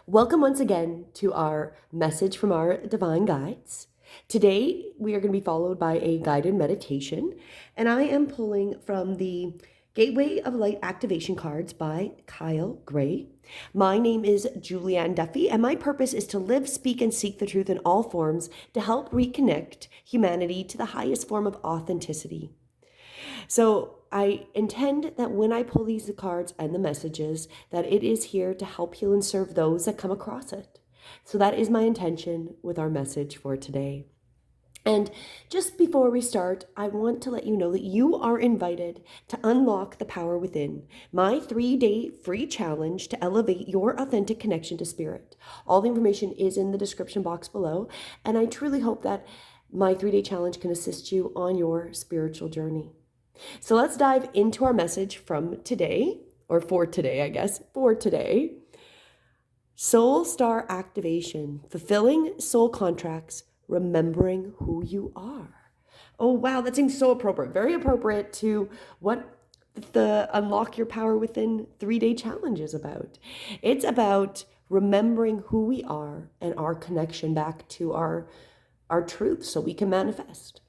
Welcome once again to our message from our divine guides. Today, we are going to be followed by a guided meditation, and I am pulling from the Gateway of Light Activation cards by Kyle Gray. My name is Julianne Duffy, and my purpose is to live, speak, and seek the truth in all forms to help reconnect humanity to the highest form of authenticity. So I intend that when I pull these cards and the messages, that it is here to help heal and serve those that come across it. So that is my intention with our message for today. And just before we start, I want to let you know that you are invited to unlock the power within, my 3-day free challenge to elevate your authentic connection to spirit. All the information is in the description box below, and I truly hope that my 3-day challenge can assist you on your spiritual journey. So let's dive into our message from today, or for today, I guess, for today. Soul Star Activation, fulfilling soul contracts, remembering who you are. Oh, wow, that seems so appropriate. Very appropriate to what the Unlock Your Power Within 3-day challenge is about. It's about remembering who we are and our connection back to our truth so we can manifest.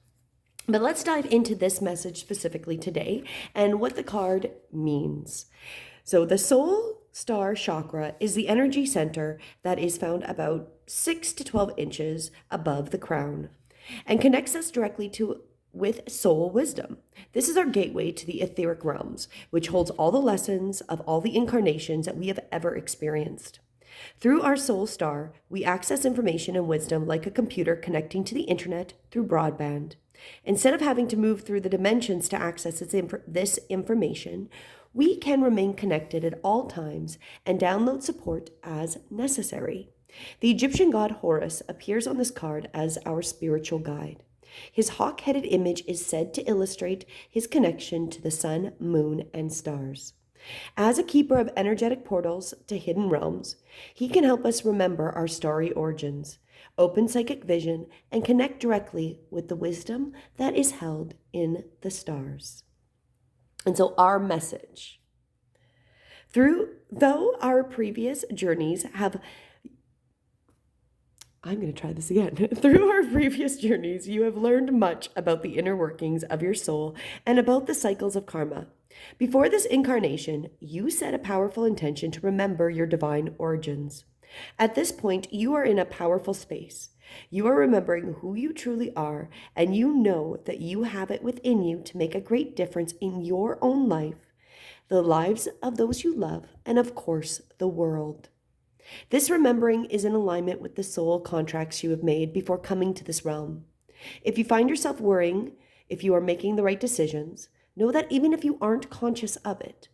But let's dive into this message specifically today and what the card means. So the soul star chakra is the energy center that is found about 6 to 12 inches above the crown and connects us directly to with soul wisdom. This is our gateway to the etheric realms, which holds all the lessons of all the incarnations that we have ever experienced. Through our soul star, we access information and wisdom like a computer connecting to the internet through broadband. Instead of having to move through the dimensions to access this information, we can remain connected at all times and download support as necessary. The Egyptian god Horus appears on this card as our spiritual guide. His hawk-headed image is said to illustrate his connection to the sun, moon, and stars. As a keeper of energetic portals to hidden realms, he can help us remember our starry origins, open psychic vision, and connect directly with the wisdom that is held in the stars. And so our message. Though our previous journeys have I'm going to try this again. Through our previous journeys, you have learned much about the inner workings of your soul and about the cycles of karma. Before this incarnation, you set a powerful intention to remember your divine origins. At this point, you are in a powerful space. You are remembering who you truly are, and you know that you have it within you to make a great difference in your own life, the lives of those you love, and of course, the world. This remembering is in alignment with the soul contracts you have made before coming to this realm. If you find yourself worrying if you are making the right decisions, know that even if you aren't conscious of it,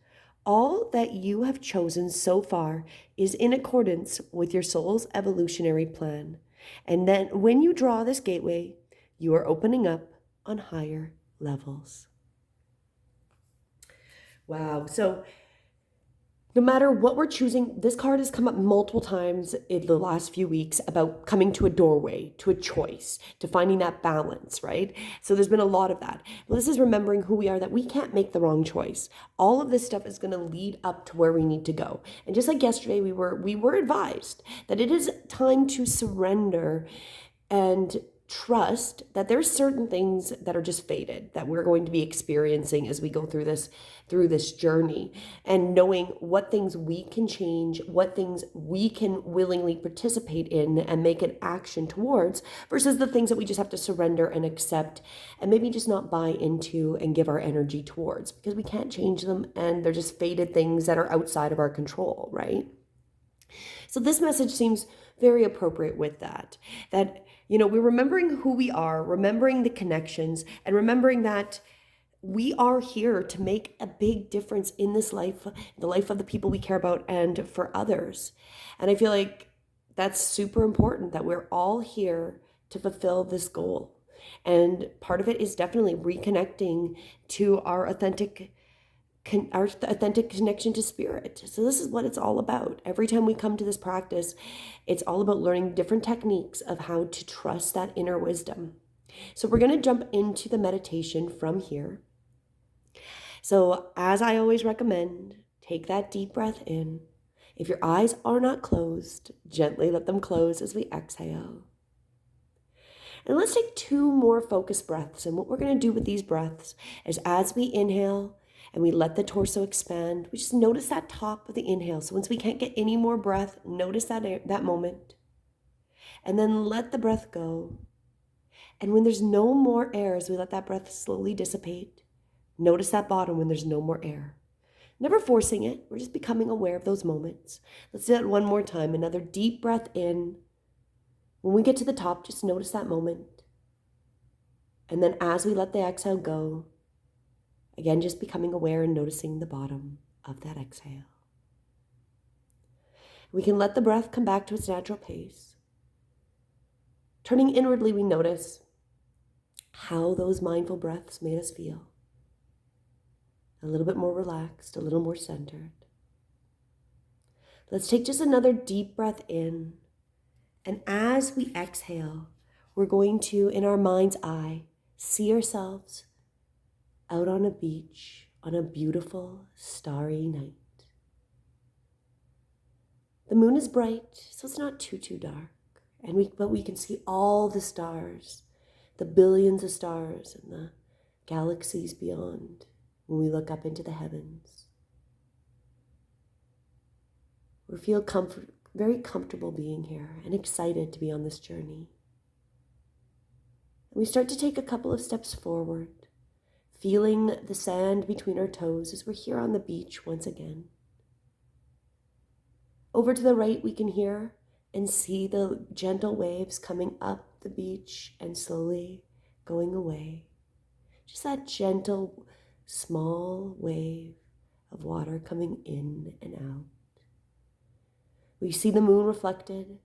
all that you have chosen so far is in accordance with your soul's evolutionary plan. And then when you draw this gateway, you are opening up on higher levels. Wow. So no matter what we're choosing, this card has come up multiple times in the last few weeks about coming to a doorway, to a choice, to finding that balance, right? So there's been a lot of that. But this is remembering who we are, that we can't make the wrong choice. All of this stuff is going to lead up to where we need to go. And just like yesterday, we were advised that it is time to surrender and trust that there's certain things that are just fated that we're going to be experiencing as we go through this journey, and knowing what things we can change, what things we can willingly participate in and make an action towards, versus the things that we just have to surrender and accept and maybe just not buy into and give our energy towards, because we can't change them and they're just fated things that are outside of our control, right? So this message seems very appropriate with that we're remembering who we are, remembering the connections, and remembering that we are here to make a big difference in this life, the life of the people we care about, and for others. And I feel like that's super important, that we're all here to fulfill this goal. And part of it is definitely reconnecting to our authentic connection to spirit. So this is what it's all about. Every time we come to this practice, it's all about learning different techniques of how to trust that inner wisdom. So we're going to jump into the meditation from here. So as I always recommend, take that deep breath in, If your eyes are not closed, gently let them close as we exhale. And let's take 2 more focused breaths. And what we're going to do with these breaths is as we inhale and we let the torso expand, we just notice that top of the inhale. So once we can't get any more breath, notice that moment. And then let the breath go. And when there's no more air, as we let that breath slowly dissipate, notice that bottom when there's no more air. Never forcing it. We're just becoming aware of those moments. Let's do that one more time. Another deep breath in. When we get to the top, just notice that moment. And then as we let the exhale go, again, just becoming aware and noticing the bottom of that exhale. We can let the breath come back to its natural pace. Turning inwardly, we notice how those mindful breaths made us feel. A little bit more relaxed, a little more centered. Let's take just another deep breath in. And as we exhale, we're going to, in our mind's eye, see ourselves out on a beach on a beautiful starry night. The moon is bright, so it's not too dark. But we can see all the stars, the billions of stars and the galaxies beyond when we look up into the heavens. We feel very comfortable being here and excited to be on this journey. And we start to take a couple of steps forward, feeling the sand between our toes as we're here on the beach once again. Over to the right, we can hear and see the gentle waves coming up the beach and slowly going away. Just that gentle, small wave of water coming in and out. We see the moon reflected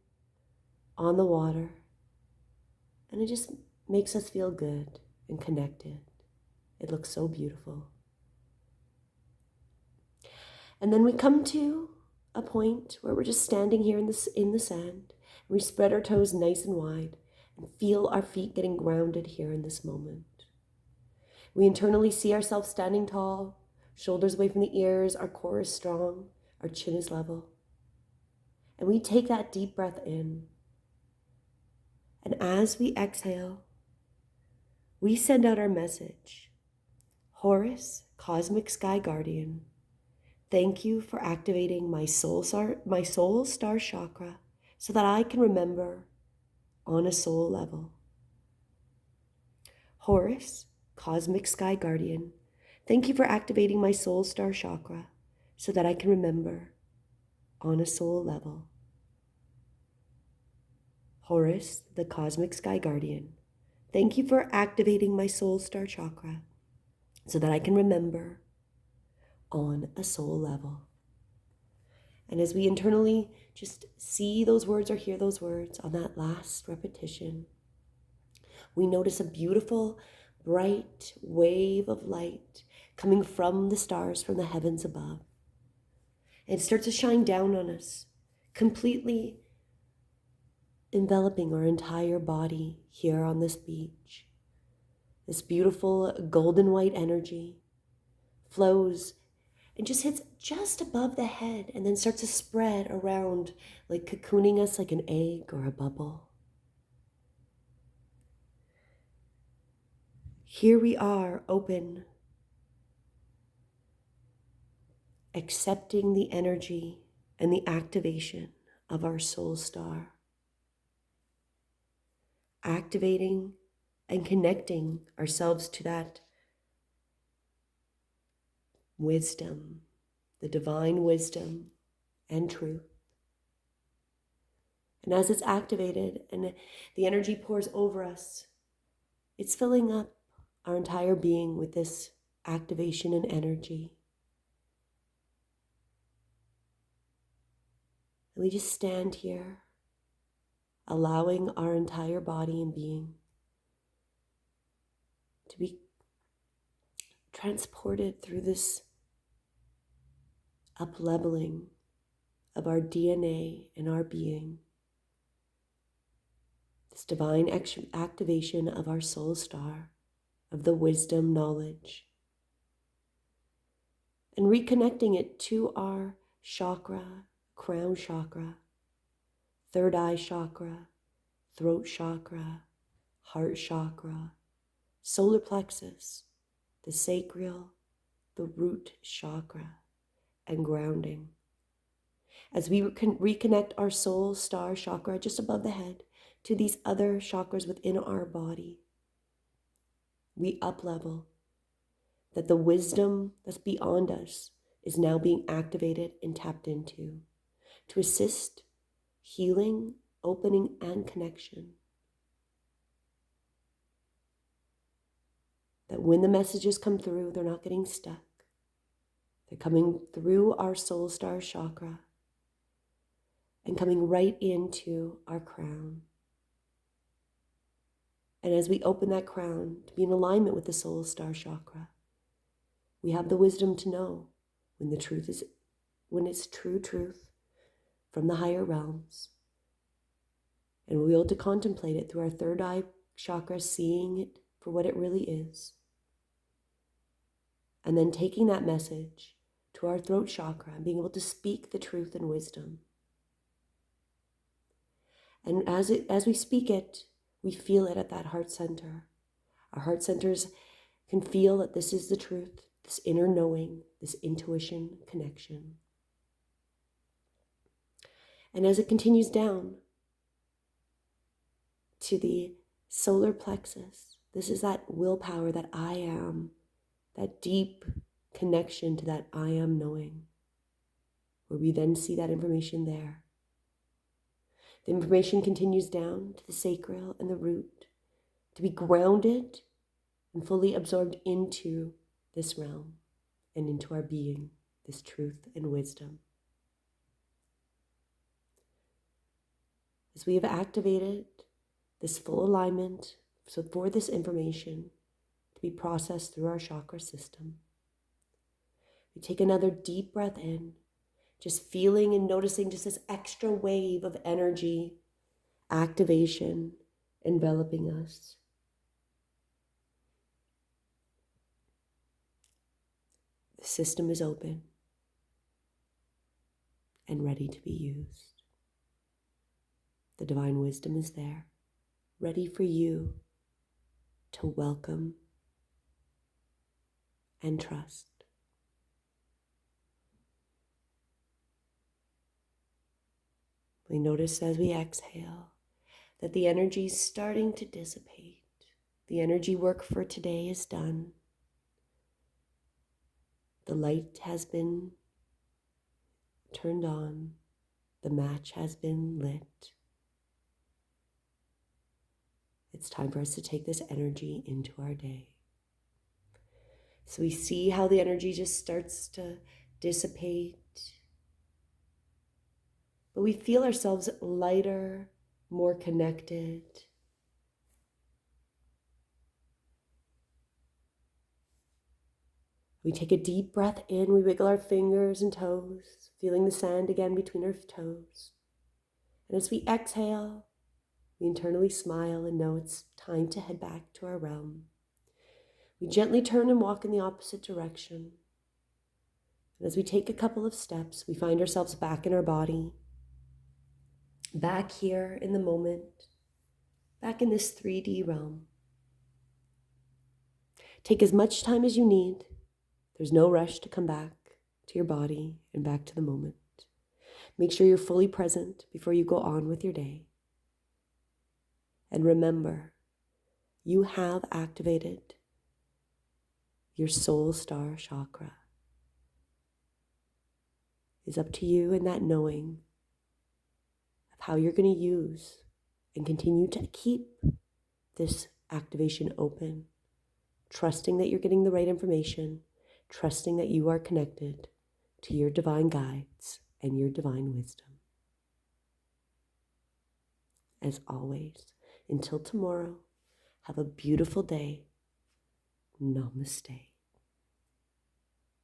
on the water, and it just makes us feel good and connected. It looks so beautiful. And then we come to a point where we're just standing here in the sand, and we spread our toes nice and wide and feel our feet getting grounded here in this moment. We internally see ourselves standing tall, shoulders away from the ears, our core is strong, our chin is level. And we take that deep breath in. And as we exhale, we send out our message. Horus, Cosmic Sky Guardian, thank you for activating my soul star chakra so that I can remember on a soul level. Horus, Cosmic Sky Guardian, thank you for activating my soul star chakra so that I can remember on a soul level. Horus, the Cosmic Sky Guardian, thank you for activating my soul star chakra so that I can remember on a soul level. And as we internally just see those words or hear those words on that last repetition, we notice a beautiful, bright wave of light coming from the stars, from the heavens above. And it starts to shine down on us, completely enveloping our entire body here on this beach. This beautiful golden white energy flows and just hits just above the head and then starts to spread around, like cocooning us like an egg or a bubble. Here we are, open, accepting the energy and the activation of our soul star. Activating and connecting ourselves to that wisdom, the divine wisdom and truth. And as it's activated and the energy pours over us, it's filling up our entire being with this activation and energy. And we just stand here, allowing our entire body and being to be transported through this up-leveling of our DNA and our being, this divine activation of our soul star, of the wisdom knowledge, and reconnecting it to our chakra, crown chakra, third eye chakra, throat chakra, heart chakra, solar plexus, the sacral, the root chakra, and grounding. As we reconnect our soul star chakra just above the head to these other chakras within our body, we up-level that the wisdom that's beyond us is now being activated and tapped into to assist healing, opening, and connection. That when the messages come through, they're not getting stuck. They're coming through our soul star chakra and coming right into our crown. And as we open that crown to be in alignment with the soul star chakra, we have the wisdom to know when it's true truth from the higher realms. And we'll be able to contemplate it through our third eye chakra, seeing it for what it really is. And then taking that message to our throat chakra and being able to speak the truth and wisdom. And as we speak it, we feel it at that heart center. Our heart centers can feel that this is the truth, this inner knowing, this intuition connection. And as it continues down to the solar plexus, this is that willpower, that I am, that deep connection to that I am knowing, where we then see that information there. The information continues down to the sacral and the root to be grounded and fully absorbed into this realm and into our being, this truth and wisdom. As we have activated this full alignment, so for this information to be processed through our chakra system, we take another deep breath in, just feeling and noticing just this extra wave of energy, activation, enveloping us. The system is open and ready to be used. The divine wisdom is there, ready for you to welcome and trust. We notice as we exhale that the energy is starting to dissipate. The energy work for today is done. The light has been turned on. The match has been lit. It's time for us to take this energy into our day. So we see how the energy just starts to dissipate. But we feel ourselves lighter, more connected. We take a deep breath in, we wiggle our fingers and toes, feeling the sand again between our toes. And as we exhale, we internally smile and know it's time to head back to our realm. We gently turn and walk in the opposite direction. And as we take a couple of steps, we find ourselves back in our body, back here in the moment, back in this 3D realm. Take as much time as you need. There's no rush to come back to your body and back to the moment. Make sure you're fully present before you go on with your day. And remember, you have activated your soul star chakra. It's up to you in that knowing of how you're going to use and continue to keep this activation open, trusting that you're getting the right information, trusting that you are connected to your divine guides and your divine wisdom. As always, until tomorrow, have a beautiful day. Namaste.